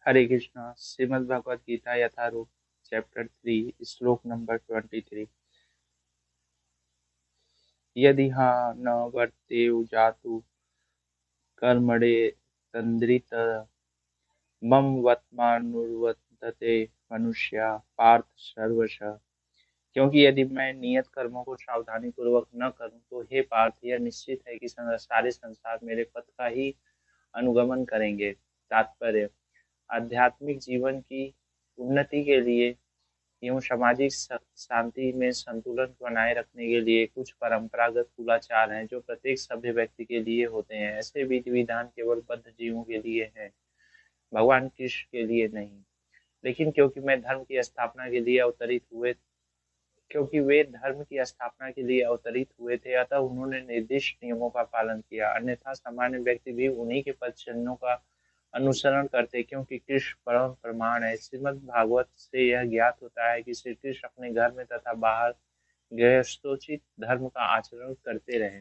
हरे कृष्णा। श्रीमद् भगवद गीता यथारूप chapter 3 श्लोक number 23। यदि न वर्तेव जातु कर्मणे तन्द्रित मम वर्तमानुवर्तते मनुष्या पार्थ सर्वशः। क्योंकि यदि मैं नियत कर्मों को सावधानी पूर्वक न करूं तो हे पार्थ, यह निश्चित है कि सारे संसार मेरे पथ का ही अनुगमन करेंगे। तात्पर्य: आध्यात्मिक जीवन की उन्नति के लिए एवं सामाजिक शांति में संतुलन बनाए रखने के लिए कुछ परंपरागत कुलाचार हैं जो प्रत्येक सभ्य व्यक्ति के लिए होते हैं। ऐसे विधि विधान केवल बद्ध जीवों के लिए हैं, भगवान कृष्ण के लिए नहीं। लेकिन क्योंकि वे धर्म की स्थापना के लिए अवतरित हुए थे, अतः उन्होंने निर्दिष्ट नियमों का पालन किया। अन्यथा सामान्य व्यक्ति भी उन्हीं के पद चिन्हों का अनुसरण करते, क्योंकि कृष्ण परम प्रमाण है। श्रीमद् भागवत से यह ज्ञात होता है कि श्री कृष्ण अपने घर में तथा बाहर गृहस्थोचित धर्म का आचरण करते रहे।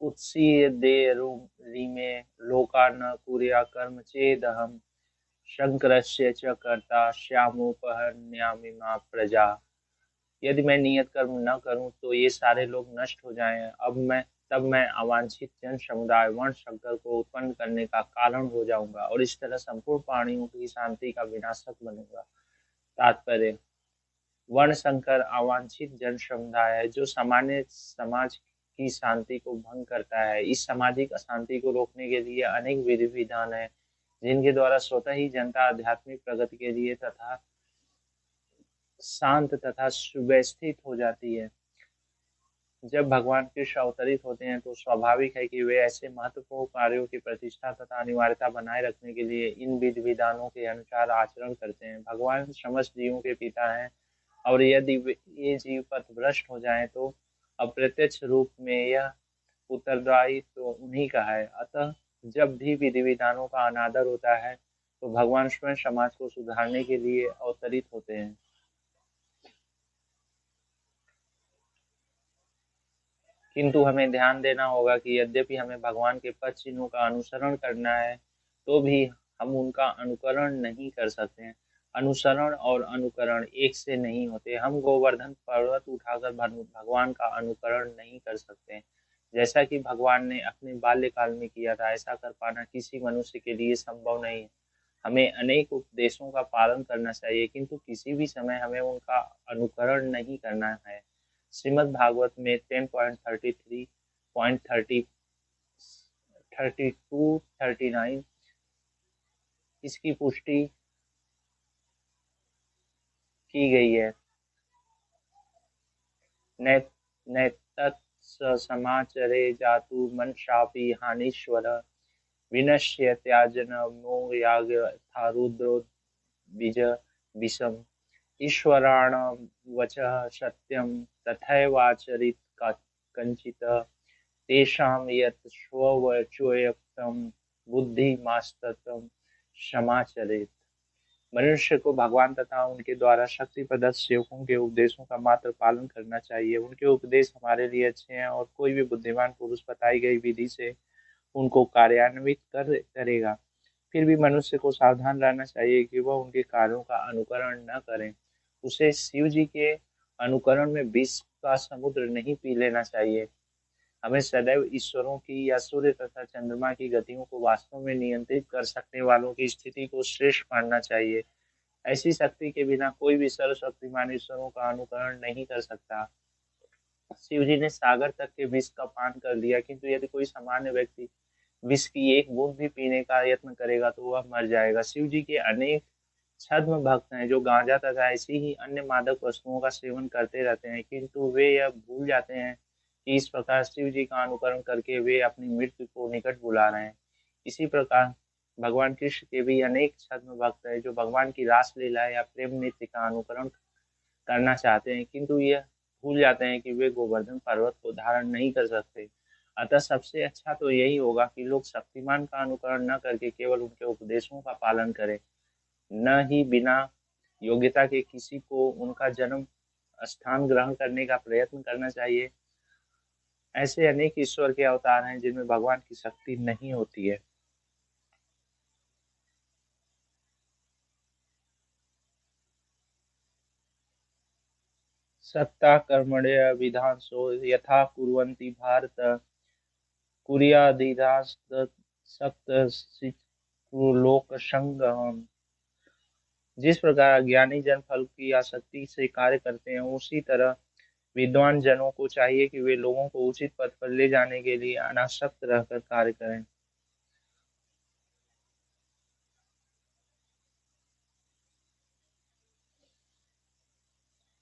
उत्सीदेरुरिमे लोका न कुर्या कर्म चेदहम शंकरस्य च कर्ता श्यामोपहन्यामि मा प्रजा। यदि मैं नियत कर्म न करूं तो ये सारे लोग नष्ट हो जाएं। तब मैं अवांछित जन समुदाय वर्ण शंकर को उत्पन्न करने का कारण हो जाऊंगा और इस तरह संपूर्ण प्राणियों की शांति का विनाशक बनूंगा। तात्पर्य: वर्ण संकर अवांछित जन समुदाय है जो सामान्य समाज की शांति को भंग करता है। इस सामाजिक अशांति को रोकने के लिए अनेक विधि विधान है जिनके द्वारा स्वतः ही जनता आध्यात्मिक प्रगति के लिए तथा शांत तथा सुव्यवस्थित हो जाती है। जब भगवान कृष्ण अवतरित होते हैं तो स्वाभाविक है कि वे ऐसे महत्वपूर्ण कार्यों की प्रतिष्ठा तथा अनिवार्यता बनाए रखने के लिए इन विधि विधानों के अनुसार आचरण करते हैं। भगवान समस्त जीवों के पिता हैं और यदि ये जीव पथभ्रष्ट हो जाएं तो अप्रत्यक्ष रूप में यह उत्तरदायी तो उन्हीं का है। अतः जब भी विधि विधानों का अनादर होता है तो भगवान स्वयं समाज को सुधारने के लिए अवतरित होते हैं। किंतु हमें ध्यान देना होगा कि यद्यपि हमें भगवान के पद चिन्हों का अनुसरण करना है तो भी हम उनका अनुकरण नहीं कर सकते हैं। अनुसरण और अनुकरण एक से नहीं होते। हम गोवर्धन पर्वत उठाकर भगवान का अनुकरण नहीं कर सकते, जैसा कि भगवान ने अपने बाल्यकाल में किया था। ऐसा कर पाना किसी मनुष्य के लिए संभव नहीं है। हमें अनेक उपदेशों का पालन करना चाहिए, किंतु किसी भी समय हमें उनका अनुकरण नहीं करना है। श्रीमद् भागवत में 10.33, 32, 39 इसकी पुष्टि की गई है। नैतत् समाचरे जातु मनशापि हानीश्वर विनश्य त्याजन मोयाग यथा रुद्रो बीज विषम। ईश्वराण वचः सत्यम तथैवाचरित कंचित तेषां यत् स्ववचोक्तं बुद्धिमास्ततं समाचरेत्। मनुष्य को भगवान तथा उनके द्वारा शक्ति प्रदत्त सेवकों के उपदेशों का मात्र पालन करना चाहिए। उनके उपदेश हमारे लिए अच्छे हैं और कोई भी बुद्धिमान पुरुष बताई गई विधि से उनको कार्यान्वित करेगा। फिर भी मनुष्य को सावधान रहना चाहिए कि वह उनके कार्यों का अनुकरण न करें। उसे शिव जी के अनुकरण में विष का समुद्र नहीं पी लेना चाहिए। हमें सदैव ईश्वरों की या सूर्य तथा चंद्रमा की गतियों को वास्तव में नियंत्रित कर सकने वालों की स्थिति को श्रेष्ठ मानना चाहिए। ऐसी शक्ति के बिना कोई भी सर्वशक्तिमान ईश्वरों का अनुकरण नहीं कर सकता। शिव जी ने सागर तक के विष का पान कर लिया, किंतु यदि कोई सामान्य व्यक्ति विष की एक बूंद भी पीने का यत्न करेगा तो वह मर जाएगा। शिव जी के अनेक छद्म भक्त हैं जो गांजा तथा ऐसी ही अन्य मादक वस्तुओं का सेवन करते रहते हैं, किंतु वे यह भूल जाते हैं कि इस प्रकार शिव जी का अनुकरण करके वे अपनी मृत्यु को निकट बुला रहे हैं। इसी प्रकार भगवान कृष्ण के भी अनेक छद्म भक्त हैं जो भगवान की रास लीला या प्रेम नृत्य का अनुकरण करना चाहते हैं, किंतु यह भूल जाते हैं कि वे गोवर्धन पर्वत को धारण नहीं कर सकते। अतः सबसे अच्छा तो यही होगा कि लोग शक्तिमान का अनुकरण न करके केवल उनके उपदेशों का पालन करें। न ही बिना योग्यता के किसी को उनका जन्म स्थान ग्रहण करने का प्रयत्न करना चाहिए। ऐसे अनेक ईश्वर के अवतार हैं जिनमें भगवान की शक्ति नहीं होती है। सत्ता कर्मण्य विधांसो यथा कुर्वन्ति भारत कुर्यादिरास्तत् लोक संगम। जिस प्रकार अज्ञानी जन फल की आसक्ति से कार्य करते हैं, उसी तरह विद्वान जनों को चाहिए कि वे लोगों को उचित पथ पर ले जाने के लिए अनासक्त रहकर कार्य करें।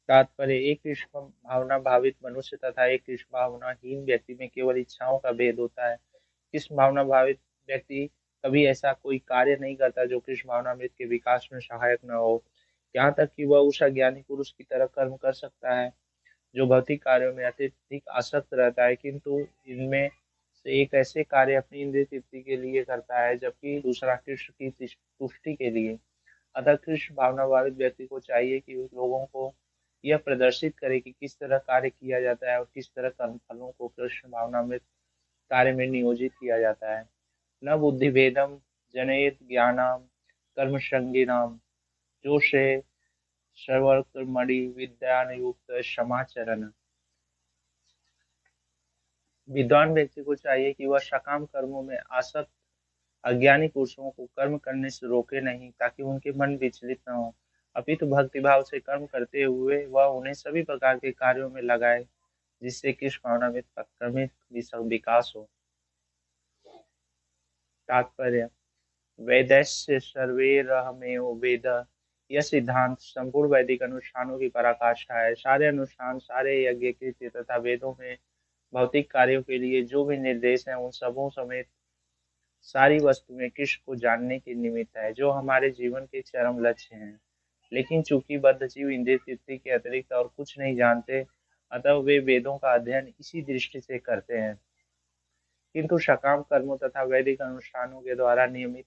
तात्पर्य: एक कृष्ण भावना भावित मनुष्य तथा एक कृष्ण भावनाहीन व्यक्ति में केवल इच्छाओं का भेद होता है। कृष्ण भावना भावित व्यक्ति कभी ऐसा कोई कार्य नहीं करता जो कृष्ण भावनामृत के विकास में सहायक न हो। यहाँ तक कि वह उस अज्ञानी पुरुष की तरह कर्म कर सकता है जो भौतिक कार्यों में अत्यधिक आसक्त रहता है, किंतु इनमें से एक ऐसे कार्य अपनी इंद्रिय तृप्ति के लिए करता है जबकि दूसरा कृष्ण की तुष्टि के लिए। अतः कृष्ण भावना भावित व्यक्ति को चाहिए कि लोगों को यह प्रदर्शित करे कि किस तरह कार्य किया जाता है और किस तरह कर्म फलों को कृष्ण भावनामृत कार्य में नियोजित किया जाता है। न बुद्धि भेदम जनयेत ज्ञानाम कर्म संगीनाम जोशे सर्वकर्मणि विद्यान युक्त क्षमाचरण। विद्वान व्यक्ति को चाहिए कि वह सकाम कर्मों में आसक्त अज्ञानी पुरुषों को कर्म करने से रोके नहीं, ताकि उनके मन विचलित न हो, अपितु भक्तिभाव से कर्म करते हुए वह उन्हें सभी प्रकार के कार्यों में लगाए जिससे कृष्ण भावना में क्रमिक विकास हो। तात्पर्य: वेदस्य सर्वैरहमेव वेद, यह सिद्धांत संपूर्ण वैदिक अनुष्ठानों की पराकाष्ठा है। सारे अनुष्ठान, सारे यज्ञ कृत्य तथा वेदों में भौतिक कार्यों के लिए जो भी निर्देश हैं, उन सबों समेत सारी वस्तुएं कृष्ण को जानने के निमित्त है, जो हमारे जीवन के चरम लक्ष्य हैं। लेकिन चूंकि बद्ध जीव इंद्रिय तृप्ति के अतिरिक्त और कुछ नहीं जानते, अतः वे वेदों का अध्ययन इसी दृष्टि से करते हैं। किंतु सकाम कर्मों तथा वैदिक अनुष्ठानों के द्वारा नियमित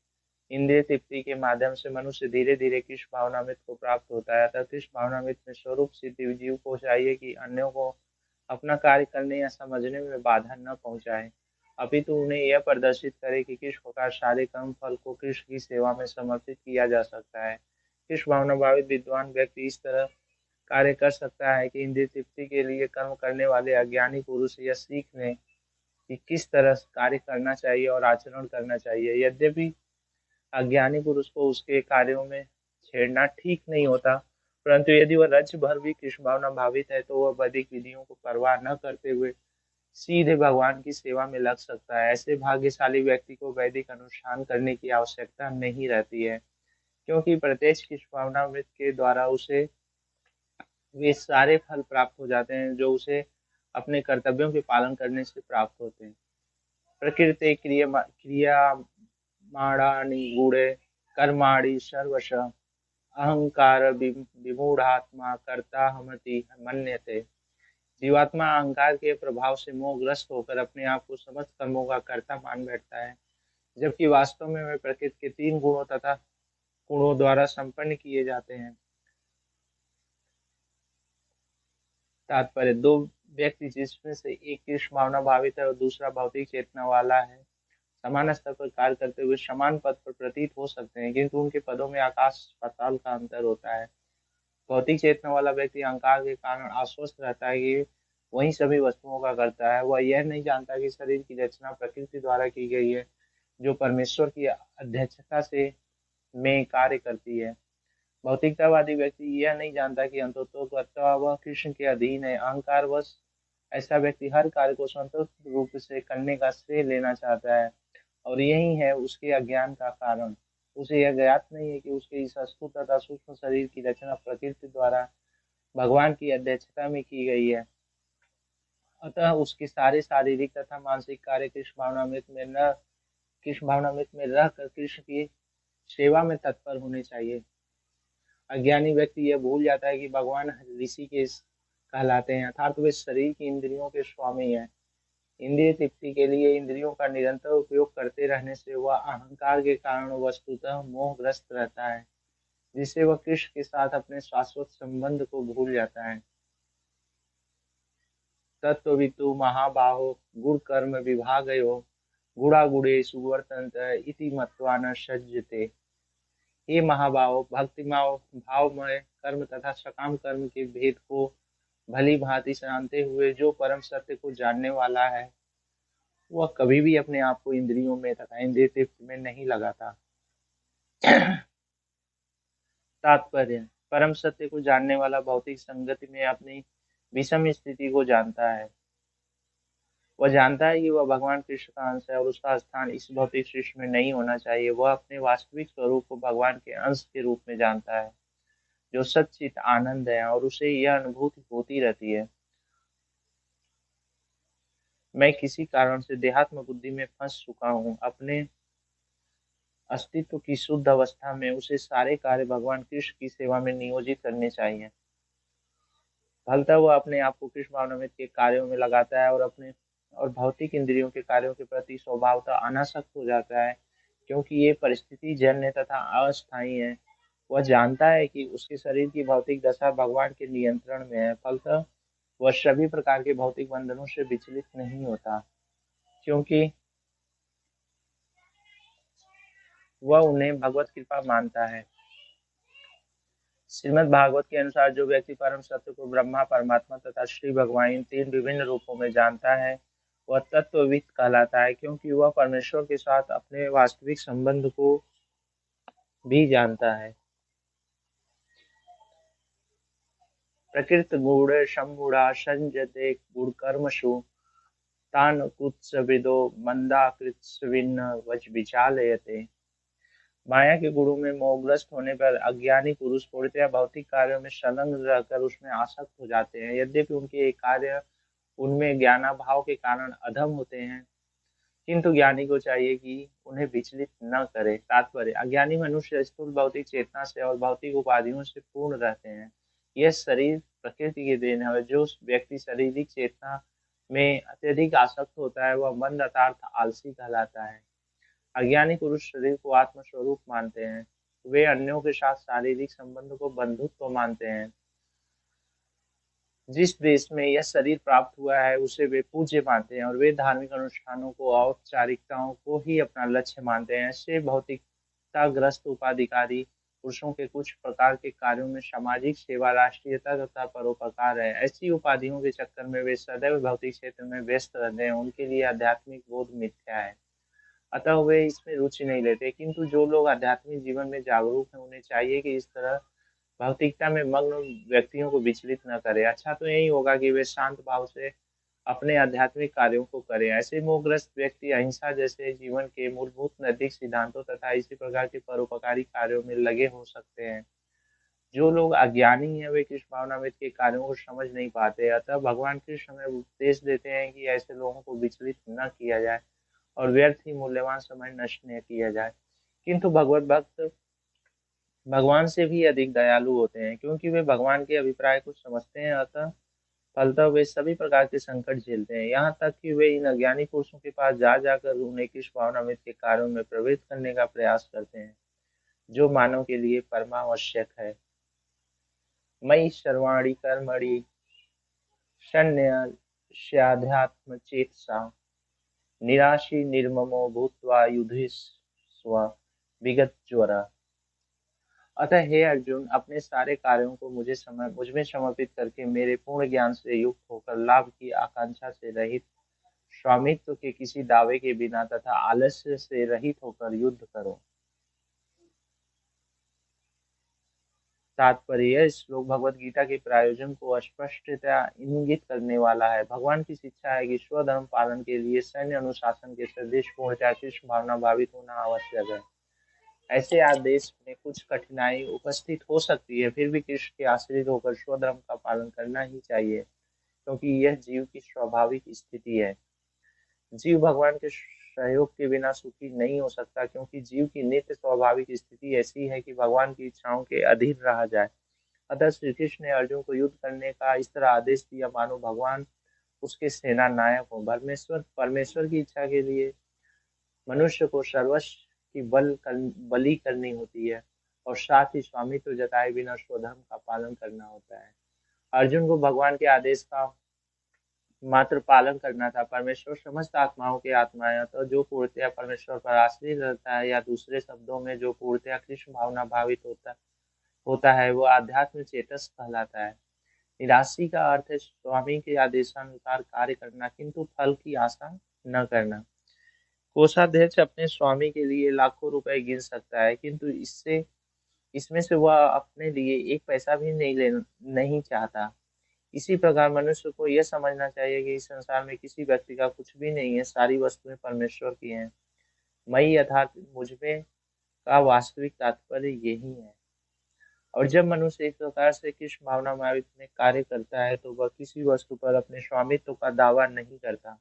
इंद्रिय तृप्ति के माध्यम से मनुष्य धीरे धीरे कृष्ण भावनामृत को प्राप्त होता है। अतः कृष्ण भावनामृत में स्वरूप सिद्ध जीव को चाहिए कि अन्यों को अपना कार्य करने या समझने में बाधा न पहुंचाए, अपितु उन्हें यह प्रदर्शित करे कि किस प्रकार सारे कर्म फल को कृष्ण की सेवा में समर्पित किया जा सकता है। कृष्ण भावना भावित विद्वान व्यक्ति इस तरह कार्य कर सकता है कि इंद्रिय तृप्ति के लिए कर्म करने वाले अज्ञानी पुरुष यह सीख लें कि किस तरह कार्य करना चाहिए और आचरण करना चाहिए। यद्यपि अज्ञानी पुरुष को उसके कार्यों में छेड़ना ठीक नहीं होता, परंतु यदि वह रज्य भर भी कृष्ण भावना भावित है तो वह वैदिक विधियों को परवाह न करते हुए सीधे भगवान की सेवा में लग सकता है। ऐसे भाग्यशाली व्यक्ति को वैदिक अनुष्ठान करने की आवश्यकता नहीं रहती है, क्योंकि प्रत्यक्ष कृष्ण भावनामृत के द्वारा उसे वे सारे फल प्राप्त हो जाते हैं जो उसे अपने कर्तव्यों के पालन करने से प्राप्त होते हैं। प्रकृते क्रियमाणानि गूढ़े कर्माणि सर्वश अहंकार विमूढ़ात्मा कर्ता हमति मन्यते। जीवात्मा अहंकार के प्रभाव से मोहग्रस्त होकर अपने आप को समस्त कर्मों का कर्ता मान बैठता है, जबकि वास्तव में वे प्रकृति के 3 गुणों तथा गुणों द्वारा संपन्न किए जाते हैं। तात्पर्य: दो व्यक्ति जिसमें से एक कृष्ण भावना भावित है और दूसरा भौतिक चेतना वाला है, समान स्तर पर कार्य करते हुए समान पद पर प्रतीत हो सकते हैं, किंतु उनके पदों में आकाश पाताल का अंतर होता है। भौतिक चेतना वाला व्यक्ति अहंकार के कारण आश्वस्त रहता है कि वही सभी वस्तुओं का करता है। वह यह नहीं जानता कि शरीर की रचना प्रकृति द्वारा की गई है, जो परमेश्वर की अध्यक्षता से में कार्य करती है। भौतिकतावादी व्यक्ति यह नहीं जानता कि अंततोगत्वा वह कृष्ण के अधीन है। अहंकारवश ऐसा व्यक्ति हर कार्य को संतुष्ट रूप से करने का श्रेय लेना चाहता है, और यही है उसके अज्ञान का कारण। उसे यह ज्ञात नहीं है कि उसके इस स्थूल तथा सूक्ष्म शरीर की रचना प्रकृति द्वारा भगवान की अध्यक्षता में की गई है। अतः उसके सारे शारीरिक तथा मानसिक कार्य कृष्ण भावनामृत में रहकर कृष्ण की सेवा में तत्पर होने चाहिए। अज्ञानी व्यक्ति यह भूल जाता है कि भगवान ऋषि के कहलाते हैं, अर्थात वे शरीर की इंद्रियों के स्वामी हैं। इंद्रिय तृप्ति के लिए इंद्रियों का निरंतर उपयोग करते रहने से वह अहंकार के कारण वस्तुतः मोहग्रस्त रहता है, जिससे वह कृष्ण के साथ अपने शाश्वत संबंध को भूल जाता है। तत्ववितु महाबाहो गुण कर्म विभागयो गुणागुणेषु वर्तन्ते इति मत्वा न सज्जते। हे महाबाहो, भक्तिमाव भावमय कर्म तथा सकाम कर्म के भेद को भली भांति जानते हुए जो परम सत्य को जानने वाला है, वह कभी भी अपने आप को इंद्रियों में तथा इंद्रिय तृप्त में नहीं लगाता। तात्पर्य, परम सत्य को जानने वाला भौतिक संगति में अपनी विषम स्थिति को जानता है। वह जानता है कि वह भगवान कृष्ण का अंश है और उसका स्थान इस भौतिक सृष्टि में नहीं होना चाहिए। वह अपने वास्तविक स्वरूप को भगवान के अंश के रूप में जानता है, जो सच्चित आनंद है, और उसे यह अनुभूति होती रहती है, मैं किसी कारण से देहात्म बुद्धि में फंस चुका हूँ। अपने अस्तित्व की शुद्ध अवस्था में उसे सारे कार्य भगवान कृष्ण की सेवा में नियोजित करने चाहिए। फलतः वह अपने आप को कृष्ण भावनामृत के कार्यों में लगाता है और भौतिक इंद्रियों के कार्यों के प्रति स्वभावतः अनासक्त हो जाता है, क्योंकि ये परिस्थिति जन्य तथा अस्थायी है। वह जानता है कि उसके शरीर की भौतिक दशा भगवान के नियंत्रण में है। फलतः वह सभी प्रकार के भौतिक बंधनों से विचलित नहीं होता, क्योंकि वह उन्हें भगवत कृपा मानता है। श्रीमद् भागवत के अनुसार जो व्यक्ति परम सत्य को ब्रह्मा, परमात्मा तथा श्री भगवान इन तीन विभिन्न रूपों में जानता है, वह तत्वविद कहलाता है, क्योंकि वह परमेश्वर के साथ अपने वास्तविक संबंध को भी जानता है। प्रकृत गुण शंभुड़ा संजते गुण कर्मसु तान कुत्सविदो मंदाकृत्स्विन्न वच विचालयते। माया के गुणों में मोहग्रस्त होने पर अज्ञानी पुरुष पूर्णतया भौतिक कार्यों में संलग्न रहकर उसमें आसक्त हो जाते हैं। यद्यपि उनके कार्य उनमें ज्ञानाभाव के कारण अधम होते हैं, किंतु ज्ञानी को चाहिए कि उन्हें विचलित न करे। तात्पर्य, अज्ञानी मनुष्य स्थूल भौतिक चेतना से और भौतिक उपाधियों से पूर्ण रहते हैं। यह शरीर प्रकृति की देन है। जो व्यक्ति शारीरिक चेतना में अत्यधिक आसक्त होता है, वह मंद अर्थात आलसी कहलाता है। अज्ञानी पुरुष शरीर को आत्मस्वरूप मानते हैं। वे अन्यों के साथ शारीरिक संबंध को बंधुत्व मानते हैं। जिस देश में यह शरीर प्राप्त हुआ है उसे वे पूज्य मानते हैं, और वे धार्मिक अनुष्ठानों को, औपचारिकताओं को ही अपना लक्ष्य मानते हैं। ऐसे भौतिकताग्रस्त उपाधिकारी पुरुषों के कुछ प्रकार के कार्यों में सामाजिक सेवा, राष्ट्रीयता तथा परोपकार है। ऐसी उपाधियों के चक्कर में वे सदैव भौतिक क्षेत्र में व्यस्त रहते हैं। उनके लिए आध्यात्मिक बोध मिथ्या है, अतः वे इसमें रुचि नहीं लेते। किंतु जो लोग आध्यात्मिक जीवन में जागरूक हैं, उन्हें चाहिए कि इस तरह भौतिकता में मग्न व्यक्तियों को विचलित न करे। अच्छा तो यही होगा कि वे शांत भाव से अपने आध्यात्मिक कार्यों को करें। ऐसे मोहग्रस्त व्यक्ति अहिंसा जैसे जीवन के मूलभूत नैतिक सिद्धांतों तथा इसी प्रकार के परोपकारी कार्यों में लगे हो सकते हैं। जो लोग अज्ञानी हैं, वे कृष्ण भावनामृत के कार्यों को समझ नहीं पाते। अतः भगवान कृष्ण हमें उपदेश देते हैं कि ऐसे लोगों को विचलित न किया जाए और व्यर्थ ही मूल्यवान समय नष्ट न किया जाए। किंतु भगवत भक्त भगवान से भी अधिक दयालु होते हैं, क्योंकि वे भगवान के अभिप्राय को समझते हैं। अतः फलतः वे सभी प्रकार के संकट झेलते हैं, यहाँ तक कि वे इन अज्ञानी पुरुषों के पास जा जाकर उन्हें कृष्ण भावनामृत के कार्यों में प्रवृत्त करने का प्रयास करते हैं, जो मानव के लिए परमावश्यक है। मयि सर्वाणि कर्मणि सन्न्यस्याध्यात्म चेतसा निराशी निर्ममो भूत्वा युधिष्व विगत ज्वर। अतः हे अर्जुन, अपने सारे कार्यों को मुझ में समर्पित करके मेरे पूर्ण ज्ञान से युक्त होकर लाभ की आकांक्षा से रहित, स्वामित्व के किसी दावे के बिना तथा आलस्य से रहित होकर युद्ध करो। तात्पर्य, यह श्लोक भगवत गीता के प्रायोजन को स्पष्टतया इंगित करने वाला है। भगवान की शिक्षा है कि स्वधर्म पालन के लिए सैन्य अनुशासन के सदृश पूर्णतया कृष्ण भावना भावित होना आवश्यक है। ऐसे आदेश में कुछ कठिनाई उपस्थित हो सकती है, फिर भी कृष्ण के आश्रित होकर स्वधर्म का पालन करना ही चाहिए, क्योंकि यह जीव की स्वाभाविक स्थिति है। जीव भगवान के सहयोग के बिना सुखी नहीं हो सकता, क्योंकि जीव की नित्य स्वाभाविक स्थिति ऐसी है कि भगवान की इच्छाओं के अधीन रहा जाए। अतः श्री कृष्ण ने अर्जुन को युद्ध करने का इस तरह आदेश दिया मानो भगवान उसके सेना नायक हो। परमेश्वर की इच्छा के लिए मनुष्य को सर्वस्व की बलि करनी होती है, और साथ ही स्वामित्व जताए बिना स्वधर्म का पालन करना होता है। अर्जुन को भगवान के आदेश का मात्र पालन करना था। परमेश्वर समस्त आत्माओं के आत्मा है, तो जो पूर्णतया परमेश्वर पर आश्रित रहता है, या दूसरे शब्दों में जो पूर्णतया कृष्ण भावना भावित होता है, वो आध्यात्म चेतस कहलाता है। निराशी का अर्थ है स्वामी के आदेशानुसार कार्य करना किंतु फल की आशा न करना। कोषाध्यक्ष अपने स्वामी के लिए लाखों रुपए गिन सकता है किंतु इसमें से वह अपने लिए एक पैसा भी नहीं चाहता। इसी प्रकार मनुष्य को यह समझना चाहिए कि इस संसार में किसी व्यक्ति का कुछ भी नहीं है, सारी वस्तुएं परमेश्वर की हैं। मई अर्थात मुझमें का वास्तविक तात्पर्य यही है। और जब मनुष्य इस प्रकार से कृष्ण भावनामृत में कार्य करता है तो वह किसी वस्तु पर अपने स्वामित्व का दावा नहीं करता।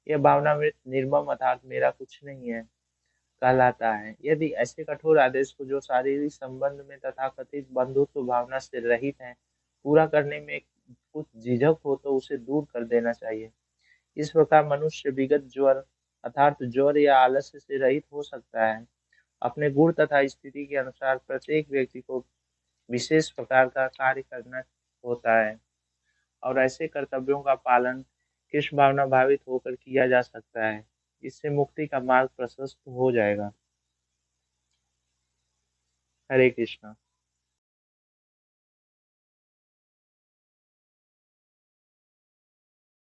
यह भावनामृत निर्मम अर्थात मेरा कुछ नहीं है कहलाता है। यदि ऐसे कठोर आदेश को जो शारीरिक संबंध में तथाकथित बंधुत्व भावना से रहित है पूरा करने में कुछ झिझक हो तो उसे दूर कर देना चाहिए। इस प्रकार मनुष्य विगत ज्वर अर्थात ज्वर या आलस्य से रहित हो सकता है। अपने गुण तथा स्थिति के अनुसार प्रत्येक व्यक्ति को विशेष प्रकार का कार्य करना होता है और ऐसे कर्तव्यों का पालन कृष्ण भावना भावित होकर किया जा सकता है। इससे मुक्ति का मार्ग प्रशस्त हो जाएगा। हरे कृष्णा।